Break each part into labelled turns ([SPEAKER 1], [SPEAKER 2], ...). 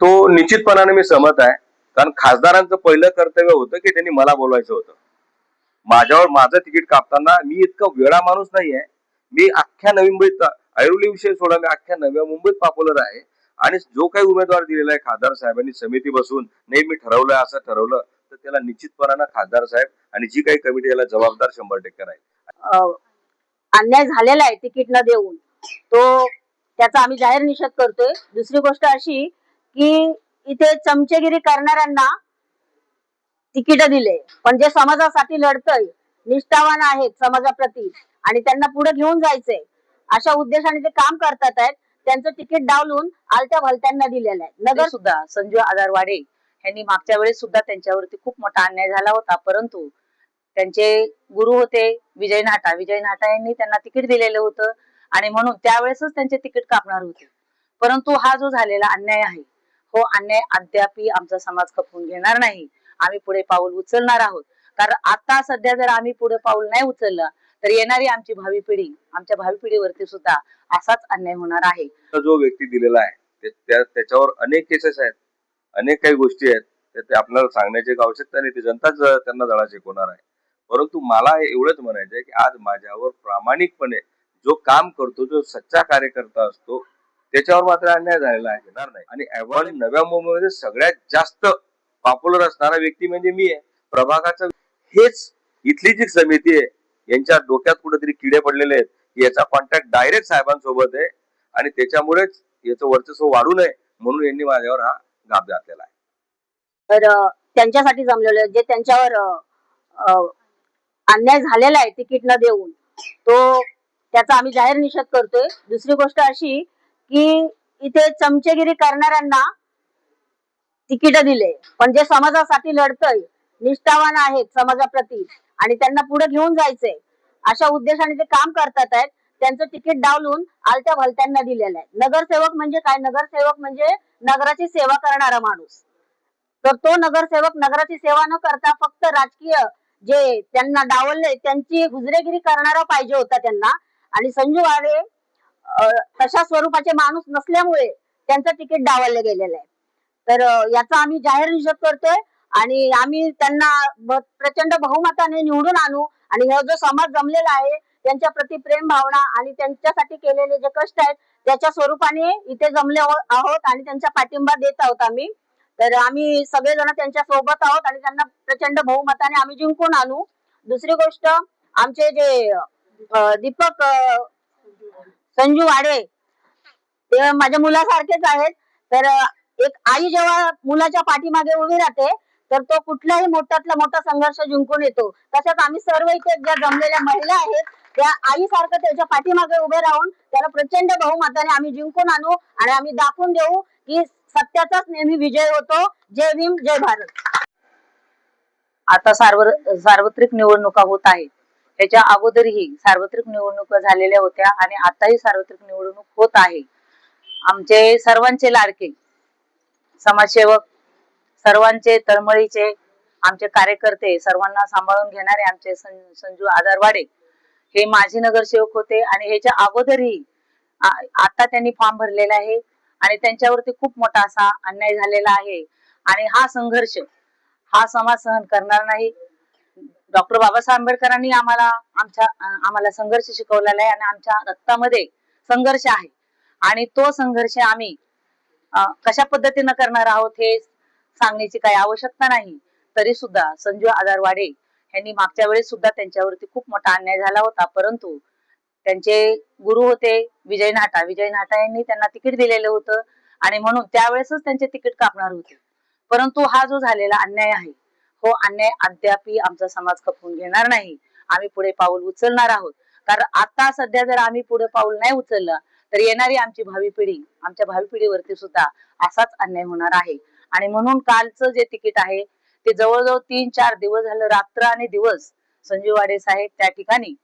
[SPEAKER 1] तो निश्चितपणाने मी सहमत आहे. कारण खासदारांचं पहिलं कर्तव्य होतं की त्यांनी मला बोलवायचं होतं. माझ्यावर माझं तिकीट कापताना मी इतका वेळा माणूस नाहीये. मी अख्ख्या नवी मुंबईत ऐरोली विषय सोडा, मी अख्ख्या नव्या मुंबईत पॉप्युलर आहे. आणि जो काही उमेदवार दिलेला आहे खासदार साहेबांनी समिती बसून नाही मी ठरवलंय असं ठरवलं तर त्याला निश्चितपणानं खासदार साहेब आणि जी काही कमिटी याला जबाबदार 100% राहील.
[SPEAKER 2] अन्याय झालेला आहे तिकीट न देऊन, तो त्याचा आम्ही जाहीर निषेध करतोय. दुसरी गोष्ट अशी की इथे चमचेगिरी करणाऱ्यांना तिकीट दिले, पण जे समाजासाठी लढतय, निष्ठावान आहेत समाजाप्रती आणि त्यांना पुढे घेऊन जायचंय अशा उद्देशाने ते काम करतात आहेत, त्यांचं तिकीट डावलून आलत्या भलत्यांना दिलेलं आहे.
[SPEAKER 3] नगर सुद्धा संजू आदारवाडे यांनी मागच्या वेळेस सुद्धा त्यांच्यावरती खूप मोठा अन्याय झाला होता, परंतु त्यांचे गुरु होते विजय नाटा यांनी त्यांना तिकीट दिलेलं होतं आणि म्हणून त्यावेळेसच त्यांचे तिकीट कापणार होते. परंतु हा जो झालेला अन्याय आहे, हो अन्याय अद्यापही आमचा समाज खपवून घेणार नाही. आम्ही पुढे पाऊल उचलणार आहोत. कारण आता सध्या जर आम्ही पुढे पाऊल नाही उचललं तर येणारी आमची भावी पिढी, आमच्या भावी पिढीवरती सुद्धा असाच अन्याय होणार आहे.
[SPEAKER 1] जो व्यक्ती दिलेला आहे त्याच्यावर अनेक केसेस आहेत, अनेक काही गोष्टी आहेत, ते आपल्याला सांगण्याची आवश्यकता नाही, ती जनताच त्यांना धडा शिकवणार आहे. परंतु मला एवढंच म्हणायचं आहे की आज माझ्यावर प्रामाणिकपणे जो काम करतो, जो सच्चा कार्यकर्ता असतो, त्याच्यावर मात्र अन्याय झालेला आहे नाही. आणि आपण नव्या मुंबईमध्ये सगळ्यात जास्त पॉप्युलर असणारा व्यक्ती म्हणजे मी आहे प्रभागाचा. हेच इथली जी समिती आहे यांच्या डोक्यात कुठेतरी किडे पडलेले आहेत की याचा कॉन्टॅक्ट डायरेक्ट साहेबांसोबत आहे आणि त्याच्यामुळेच याचं वर्चस्व वाढू नये म्हणून यांनी माझ्यावर हा घात घातलेला आहे.
[SPEAKER 2] तर त्यांच्यासाठी जमलेलं जे त्यांच्यावर अन्याय झालेला आहे तिकीट न देऊन, तो त्याचा आम्ही जाहीर निषेध करतोय. दुसरी गोष्ट अशी की इथे चमचेगिरी करणाऱ्यांना तिकीट दिले, पण जे समाजासाठी लढतय, निष्ठावान आहेत समाजाप्रती आणि त्यांना पुढे घेऊन जायचंय अशा उद्देशाने ते काम करतात आहेत, त्यांचं तिकीट डावलून आलत्या भलत्यांना दिलेलं आहे. नगरसेवक म्हणजे काय? नगरसेवक म्हणजे नगराची सेवा करणारा माणूस. तर तो नगरसेवक नगराची सेवा न करता फक्त राजकीय जे त्यांना डावलले त्यांची गुजरेगिरी करणारा पाहिजे होता त्यांना. आणि संजू वाडे तशा स्वरूपाचे माणूस नसल्यामुळे त्यांचं तिकीट डावललं गेलेलं आहे. तर याचा आम्ही जाहीर निषेध करतोय आणि आम्ही त्यांना प्रचंड बहुमताने निवडून आणू आणि हा जो समाज जमलेला आहे त्यांच्या प्रति प्रेम भावना आणि त्यांच्यासाठी केलेले जे कष्ट आहेत त्याच्या स्वरूपाने इथे जमले आहोत आणि त्यांचा पाठिंबा देत आहोत आम्ही. तर आम्ही सगळेजण त्यांच्या सोबत आहोत आणि त्यांना प्रचंड बहुमताने आम्ही जिंकून आणू. दुसरी गोष्ट, आमचे जे दीपक संजू वाडे ते माझ्या मुलासारखेच आहेत. तर एक आई जेव्हा मुलाच्या पाठीमागे उभी राहते तर तो कुठलाही मोठातला मोठा संघर्ष जिंकून येतो. तसंच आम्ही सर्व इथे ज्या जमलेल्या महिला आहेत त्या आईसारखं त्याच्या पाठीमागे उभे राहून त्याला प्रचंड बहुमताने आम्ही जिंकून आणू आणि आम्ही दाखवून देऊ की सत्याचाच नेहमी विजय होतो. जय भीम, जय भारत.
[SPEAKER 3] आता सार्वत्रिक निवडणुका होत आहेत. त्याच्या अगोदरही सार्वत्रिक निवडणुका झालेल्या होत्या आणि आताही सार्वत्रिक निवडणूक होत आहे. आमचे सर्वांचे लाडके समाजसेवक, सर्वांचे तळमळीचे आमचे कार्यकर्ते, सर्वांना सांभाळून घेणारे आमचे संजू आदारवाडे हे माजी नगरसेवक होते आणि ह्याच्या अगोदरही आता त्यांनी फॉर्म भरलेला आहे आणि त्यांच्यावरती खूप मोठा असा अन्याय झालेला आहे आणि हा संघर्ष हा समाज सहन करणार नाही. डॉक्टर बाबासाहेब आंबेडकरांनी आम्हाला संघर्ष शिकवलेला आहे आणि आमच्या रक्तामध्ये संघर्ष आहे आणि तो संघर्ष आम्ही कशा पद्धतीने करणार आहोत हे सांगण्याची काही आवश्यकता नाही. तरी सुद्धा संजू आदारवाडे यांनी मागच्या वेळेस सुद्धा त्यांच्यावरती खूप मोठा अन्याय झाला होता, परंतु त्यांचे गुरु होते विजय नाटा यांनी त्यांना तिकीट दिलेलं होतं आणि म्हणून त्यावेळेसच त्यांचे तिकीट कापणार होते. परंतु हा जो झालेला अन्याय आहे, हो अन्याय अद्यापही आमचा समाज खपवून घेणार नाही. आम्ही पुढे पाऊल उचलणार आहोत. कारण आता सध्या जर आम्ही पुढे पाऊल नाही उचललं तर येणारी आमची भावी पिढी, आमच्या भावी पिढीवरती सुद्धा असाच अन्याय होणार आहे. आणि म्हणून कालचं जे तिकीट आहे ते जवळजवळ 3-4 दिवस झालं, रात्र आणि दिवस संजू वाडे साहेब त्या ठिकाणी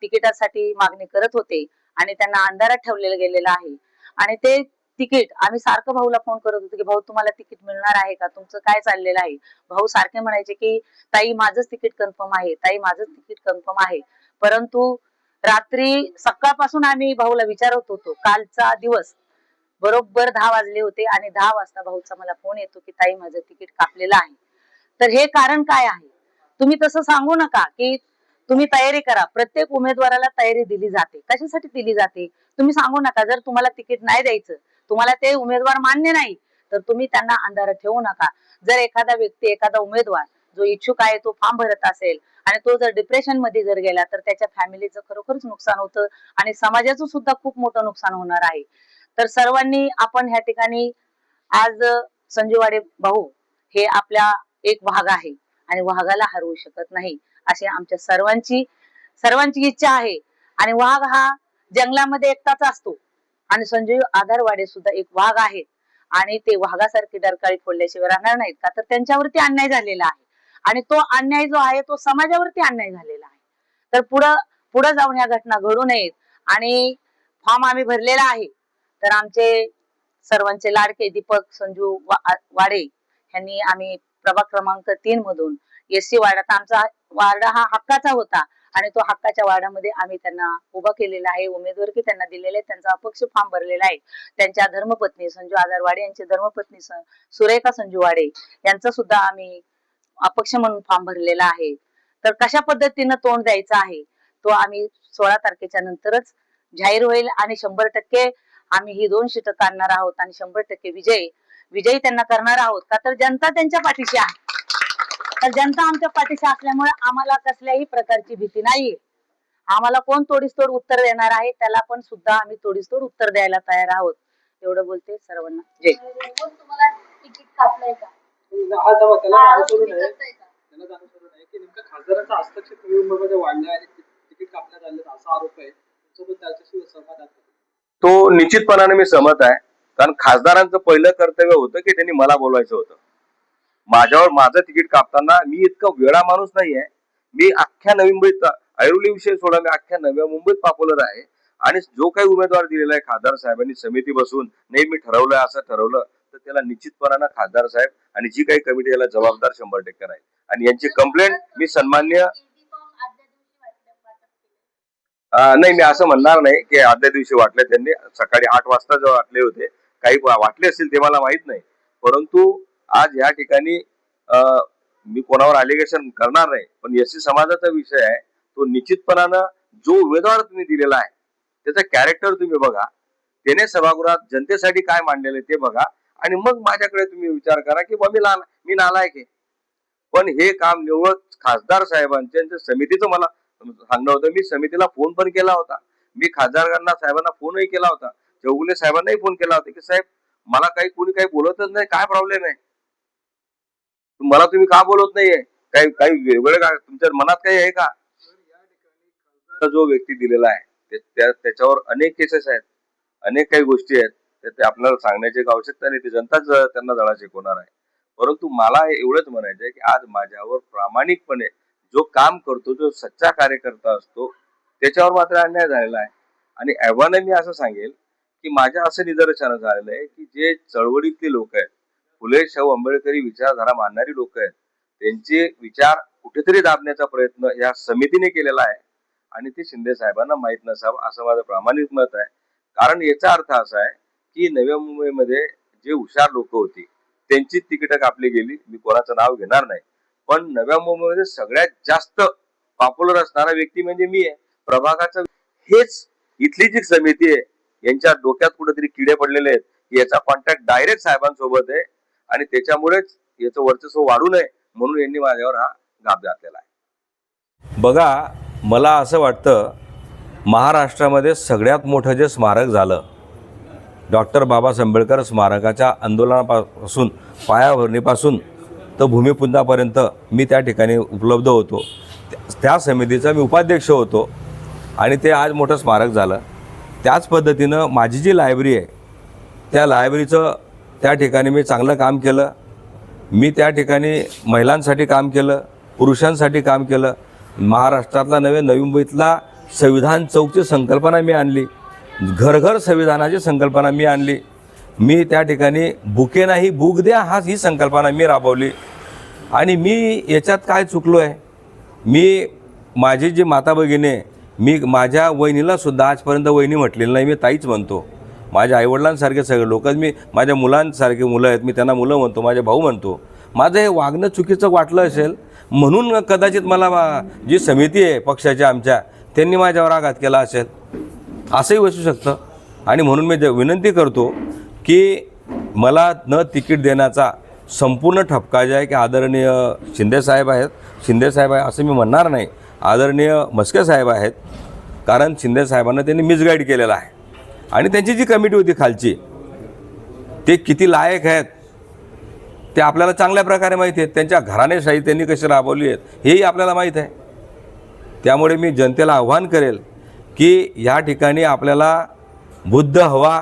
[SPEAKER 3] तिकिटासाठी मागणी करत होते आणि त्यांना अंधारात ठेवलेलं गेलेलं आहे. आणि ते तिकीट आम्ही सारखं भाऊला फोन करत होतो की भाऊ तुम्हाला तिकीट मिळणार आहे का, तुमचं काय चाललेलं आहे. भाऊ सारखे म्हणायचे की ताई माझंच तिकीट कन्फर्म आहे, ताई माझंच तिकीट कन्फर्म आहे. परंतु रात्री सकाळपासून आम्ही भाऊला विचारत होतो. कालचा दिवस बरोबर 10 वाजले होते आणि 10 वाजता भाऊचा मला फोन येतो की ताई माझं तिकीट कापलेलं आहे. तर हे कारण काय आहे? तुम्ही तसं सांगू नका की तुम्ही तयारी करा. प्रत्येक उमेदवाराला तयारी दिली जाते. कशासाठी दिली जाते? तुम्ही सांगू नका. जर तुम्हाला तिकीट नाही द्यायचं, तुम्हाला ते उमेदवार मान्य नाही, तर तुम्ही त्यांना अंधारात ठेवू नका. जर एखादा व्यक्ती, एखादा उमेदवार जो इच्छुक आहे तो फॉर्म भरत असेल आणि तो जर डिप्रेशन मध्ये जर गेला तर त्याच्या फॅमिलीचं खरोखरच नुकसान होतं आणि समाजाचं सुद्धा खूप मोठं नुकसान होणार आहे. तर सर्वांनी आपण ह्या ठिकाणी आज संजू वाडे भाऊ हे आपला एक वाघ आहे आणि वाघाला हरवू शकत नाही अशी आमच्या सर्वांची इच्छा आहे. आणि वाघ हा जंगलामध्ये एकटाच असतो आणि संजय आधारवाडे सुद्धा एक वाघ आहेत आणि ते वाघासारखी डरकाळी फोडल्याशिवाय राहणार नाहीत का? तर त्यांच्यावरती अन्याय झालेला आहे आणि तो अन्याय जो आहे तो समाजावरती अन्याय झालेला आहे. तर पुढे जाऊन ह्या घटना घडू नयेत आणि फॉर्म आम्ही भरलेला आहे. तर आमचे सर्वांचे लाडके दीपक संजू वाडे यांनी आम्ही प्रभाग क्रमांक 3 मधून एससी वार्डात, आमचा वार्ड हा हक्काचा होता आणि तो हक्काच्या वार्डामध्ये आम्ही त्यांना उभा केलेला आहे, उमेदवारी त्यांना दिलेले, त्यांचा अपक्ष फॉर्म भरलेला आहे. त्यांच्या धर्मपत्नी संजू आधारवाडे यांची धर्मपत्नी सुरेखा संजू वाडे यांचा सुद्धा आम्ही अपक्ष म्हणून फॉर्म भरलेला आहे. तर कशा पद्धतीनं तोंड द्यायचं आहे तो आम्ही 16 तारखेच्या नंतरच जाहीर होईल आणि 100% आम्ही ही 2 शीट काढणार आहोत आणि 100% विजयी त्यांना करणार आहोत. का तर जनता त्यांच्या पाठीशी आहे. तर जनता आमच्या पाठीशी असल्यामुळे आम्हाला कसल्याही प्रकारची भीती नाहीये. आम्हाला कोण तोडीसतोड उत्तर देणार आहे त्याला पण सुद्धा आम्ही तोडीसतोड उत्तर द्यायला तयार आहोत. एवढं बोलते. सर्वांना जय.
[SPEAKER 2] तुम्हाला तिकीट कापलंय का?
[SPEAKER 4] खासदारांचा हस्तक्षेप निवडणुकीमध्ये वाढला आहे, तिकीट कापण्यात आले असा आरोप आहे. त्याच्याशी सहमत आहात?
[SPEAKER 1] तो निश्चितपणाने मी सहमत आहे. कारण खासदारांचं पहिलं कर्तव्य होतं की त्यांनी मला बोलवायचं होतं. माझ्यावर माझं तिकीट कापताना मी इतका वेळा माणूस नाहीये. मी अख्ख्या नवी मुंबईत, ऐरोली विषय सोडा, मी अख्ख्या नव्या मुंबईत पॉप्युलर आहे आणि जो काही उमेदवार दिलेला आहे खासदार साहेबांनी समिती बसून नाही मी ठरवलंय असं ठरवलं तर त्याला निश्चितपणानं खासदार साहेब आणि जी काही कमिटी याला जबाबदार 100% आहे. आणि यांची कंप्लेंट मी सन्मान्य नाही, मी असं म्हणणार नाही की आदल्या दिवशी वाटले. त्यांनी सकाळी 8 वाजता जेव्हा वाटले होते, काही वाटले असतील ते मला माहित नाही. परंतु आज या ठिकाणी मी कोणावर अलिगेशन करणार नाही, पण एससी समाजाचा विषय आहे. तो निश्चितपणानं जो उमेदवार तुम्ही दिलेला आहे त्याचं कॅरेक्टर तुम्ही बघा, त्याने सभागृहात जनतेसाठी काय मांडलेलं ते बघा आणि मग माझ्याकडे तुम्ही विचार करा की मी नालायक आहे. पण हे काम निवड खासदार साहेबांच्या समितीचं मला सांगणं होतं. मी समितीला फोन पण केला होता. मी खासदारांना साहेबांना फोनही केला होता. चौगुले साहेबांनाही फोन केला होता की साहेब मला कोणी काही बोलतच नाही, काय प्रॉब्लेम आहे, मला तुम्ही का बोलत नाहीये, काही वेगवेगळं का तुमच्या मनात काही आहे का? जो व्यक्ती दिलेला आहे त्याच्यावर अनेक केसेस आहेत, अनेक काही गोष्टी आहेत, ते आपल्याला सांगण्याची आवश्यकता नाही. ते जनताच त्यांना धडा शिकवणार आहे. परंतु मला एवढंच म्हणायचं आहे की आज माझ्यावर प्रामाणिकपणे जो काम करतो, जो सच्चा कार्यकर्ता असतो, त्याच्यावर मात्र अन्याय झालेला आहे. आणि एव्हाना मी असं सांगेल की माझ्या असं निदर्शनास झालेलं आहे की जे चळवळीतले लोक आहेत, फुले शाहू आंबेडकरी विचारधारा मानणारी लोक आहेत, त्यांचे विचार कुठेतरी दाबण्याचा प्रयत्न या समितीने केलेला आहे आणि ते शिंदे साहेबांना माहीत नसावं असं माझं प्रामाणिक मत आहे. कारण याचा अर्थ असा आहे की नव्या मुंबईमध्ये जे हुशार लोक होती त्यांची तिकीटं कापली गेली. मी कोणाचं नाव घेणार नाही, पण नव्या मुंबईमध्ये सगळ्यात जास्त पॉप्युलर असणारा व्यक्ती म्हणजे मी आहे. प्रभागाचं हेच इथली जी समिती आहे यांच्या डोक्यात कुठेतरी किडे पडलेले आहेत की याचा कॉन्टॅक्ट डायरेक्ट साहेबांसोबत आहे आणि त्याच्यामुळेच याचं वर्चस्व वाढू नये म्हणून यांनी माझ्यावर हा घात घातलेला आहे.
[SPEAKER 5] बघा, मला असं वाटतं महाराष्ट्रामध्ये सगळ्यात मोठं जे स्मारक झालं, डॉक्टर बाबासाहेब आंबेडकर स्मारकाच्या आंदोलनापासून, पायाभरणीपासून तर भूमिपूजनापर्यंत मी त्या ठिकाणी उपलब्ध होतो. त्या समितीचा मी उपाध्यक्ष होतो आणि ते आज मोठं स्मारक झालं. त्याच पद्धतीनं माझी जी लायब्ररी आहे त्या लायब्ररीचं त्या ठिकाणी मी चांगलं काम केलं. मी त्या ठिकाणी महिलांसाठी काम केलं, पुरुषांसाठी काम केलं. महाराष्ट्रातला नवी मुंबईतला संविधान चौकची संकल्पना मी आणली, घर संविधानाची संकल्पना मी आणली. मी त्या ठिकाणी भुके नाही भूक द्या ही संकल्पना मी राबवली. आणि मी याच्यात काय चुकलो आहे, मी माझी जी माता भगिनी, मी माझ्या वहिनीला सुद्धा आजपर्यंत वहिनी म्हटलेलं नाही, मी ताईच म्हणतो. माझ्या आईवडिलांसारखे सगळे लोक आहेत, मी माझ्या मुलांसारखे मुलं आहेत, मी त्यांना मुलं म्हणतो, माझे भाऊ म्हणतो. माझं हे वागणं चुकीचं वाटलं असेल म्हणून कदाचित मला जी समिती आहे पक्षाची आमच्या, त्यांनी माझ्यावर आघात केला असेल, असंही असू शकतं. आणि म्हणून मी विनंती करतो की मला न तिकीट देण्याचा संपूर्ण ठपका जे आहे की आदरणीय शिंदेसाहेब आहेत, शिंदेसाहेब आहे असं मी म्हणणार नाही, आदरणीय मस्के साहेब आहेत. कारण शिंदेसाहेबांना त्यांनी मिसगाईड केलेलं आहे. आणि त्यांची जी कमिटी होती खालची, ते किती लायक आहेत ते आपल्याला चांगल्या प्रकारे माहिती आहेत. त्यांच्या घराणेशाही त्यांनी कशी राबवली आहेत हेही आपल्याला माहीत आहे. त्यामुळे मी जनतेला आव्हान करेल की या ठिकाणी आपल्याला बुद्ध हवा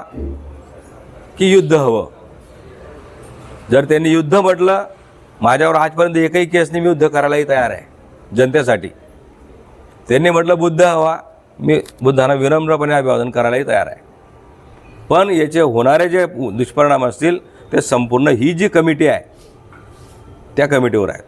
[SPEAKER 5] की युद्ध हवं. जर त्यांनी युद्ध म्हटलं, माझ्यावर आजपर्यंत एकही केसने मी युद्ध करायलाही तयार आहे जनतेसाठी. त्यांनी म्हटलं बुद्ध हवा, मी बुद्धांना विनम्रपणे अभिवादन करायलाही तयार आहे. पण याचे होणारे जे दुष्परिणाम असतील ते संपूर्ण ही जी कमिटी आहे त्या कमिटीवर आहे.